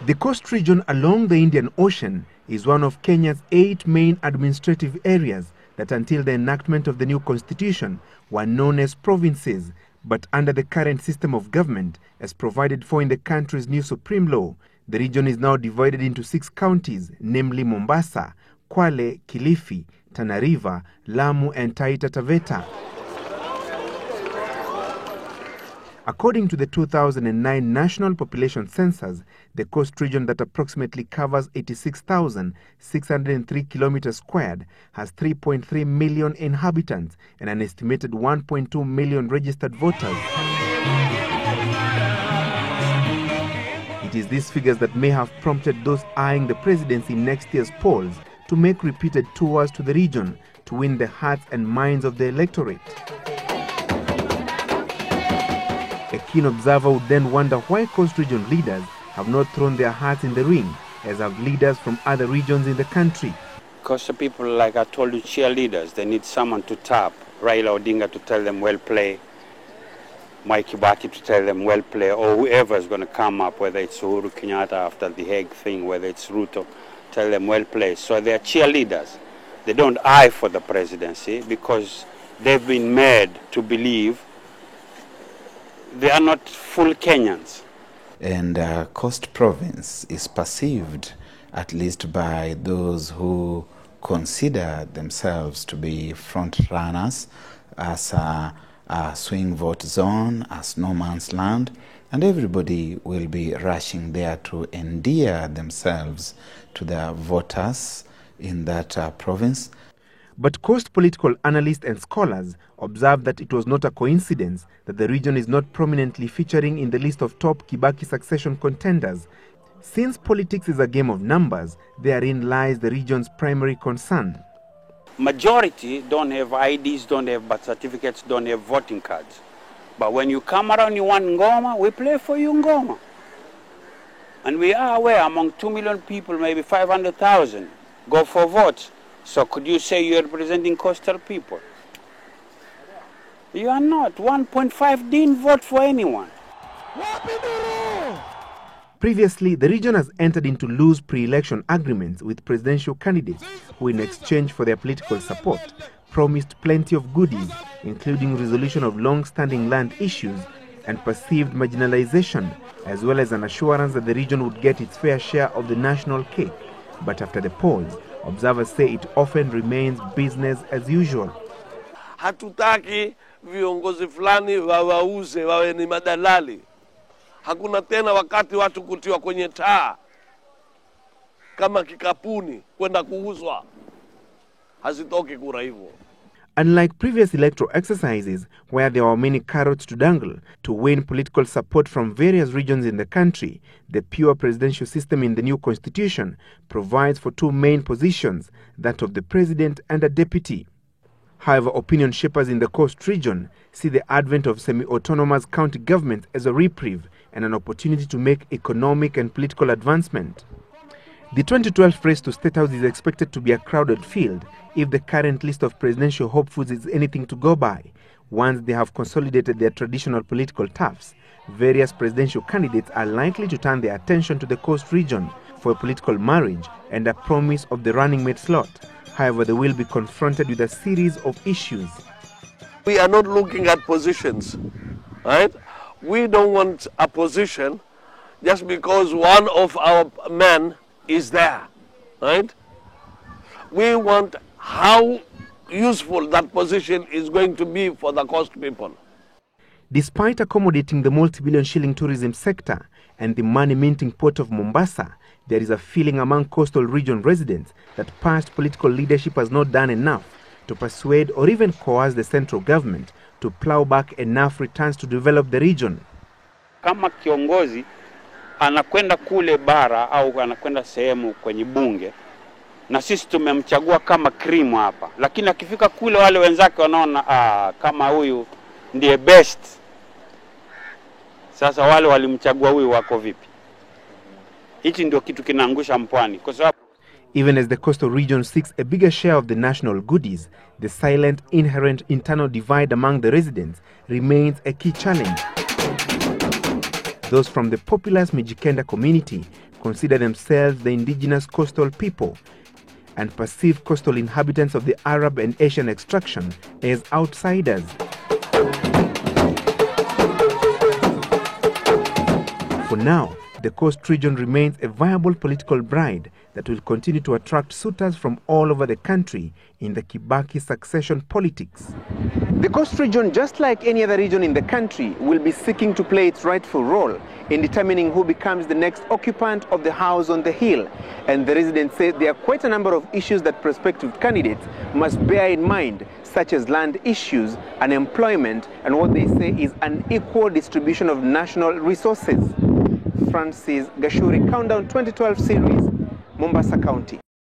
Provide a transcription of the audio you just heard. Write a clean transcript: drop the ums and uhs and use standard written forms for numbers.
The coast region along the Indian Ocean is one of Kenya's 8 main administrative areas that until the enactment of the new constitution were known as provinces, but under the current system of government, as provided for in the country's new supreme law, the region is now divided into 6 counties, namely Mombasa, Kwale, Kilifi, Tana River, Lamu and Taita Taveta. According to the 2009 National Population Census, the coast region that approximately covers 86,603 kilometers squared has 3.3 million inhabitants and an estimated 1.2 million registered voters. It is these figures that may have prompted those eyeing the presidency in next year's polls to make repeated tours to the region to win the hearts and minds of the electorate. A keen observer would then wonder why coast region leaders have not thrown their hearts in the ring, as have leaders from other regions in the country. Because the people, like I told you, cheerleaders, they need someone to tap. Raila Odinga to tell them well play, Mwai Kibaki to tell them well play, or whoever is going to come up, whether it's Uhuru Kenyatta after the Hague thing, whether it's Ruto, tell them well play. So they're cheerleaders. They don't eye for the presidency because they've been made to believe they are not full Kenyans. And Coast Province is perceived, at least by those who consider themselves to be front runners, as a swing vote zone, as no man's land, and everybody will be rushing there to endear themselves to their voters in that province. But coast political analysts and scholars observe that it was not a coincidence that the region is not prominently featuring in the list of top Kibaki succession contenders. Since politics is a game of numbers, therein lies the region's primary concern. Majority don't have IDs, don't have birth certificates, don't have voting cards. But when you come around, you want Ngoma, we play for you Ngoma. And we are aware among 2 million people, maybe 500,000 go for votes. So could you say you're representing coastal people? You are not. 1.5 didn't vote for anyone. Previously, the region has entered into loose pre-election agreements with presidential candidates who, in exchange for their political support, promised plenty of goodies, including resolution of long-standing land issues and perceived marginalization, as well as an assurance that the region would get its fair share of the national cake. But after the polls, observers say it often remains business as usual. Hatutaki viongozi fulani wawauze wawe ni madalali. Hakuna tena wakati watu kutiwa kwenye taa kama kikapuni kwenda kuuzwa. Hazitoki kura hivyo. Unlike previous electoral exercises where there were many carrots to dangle to win political support from various regions in the country, the pure presidential system in the new constitution provides for 2 main positions, that of the president and a deputy. However, opinion shapers in the coast region see the advent of semi-autonomous county governments as a reprieve and an opportunity to make economic and political advancement. The 2012 race to State House is expected to be a crowded field if the current list of presidential hopefuls is anything to go by. Once they have consolidated their traditional political turfs, various presidential candidates are likely to turn their attention to the coast region for a political marriage and a promise of the running mate slot. However, they will be confronted with a series of issues. We are not looking at positions, right? We don't want a position just because one of our men is there, right? We want how useful that position is going to be for the coast people. Despite accommodating the multi-billion shilling tourism sector and the money-minting port of Mombasa, there is a feeling among coastal region residents that past political leadership has not done enough to persuade or even coerce the central government to plow back enough returns to develop the region. Kama kiongozi anakwenda kule bara au anakwenda sehemu kwenye bunge na sisi tumemchagua kama krimu hapa, lakini akifika kule wale wenzake wanaona kama huyu ndiye best. Sasa wale walimchagua huyu wako vipi? Hichi ndio kitu kinaangusha mpwani kwa sababu even as the coastal region seeks a bigger share of the national goodies, the silent inherent internal divide among the residents remains a key challenge. Those from the populous Mijikenda community consider themselves the indigenous coastal people and perceive coastal inhabitants of the Arab and Asian extraction as outsiders. For now, the coast region remains a viable political bride that will continue to attract suitors from all over the country in the Kibaki succession politics. The coast region, just like any other region in the country, will be seeking to play its rightful role in determining who becomes the next occupant of the house on the hill. And the residents say there are quite a number of issues that prospective candidates must bear in mind, such as land issues, unemployment, and what they say is an equal distribution of national resources. Francis Gashuri, Countdown 2012 series, Mombasa County.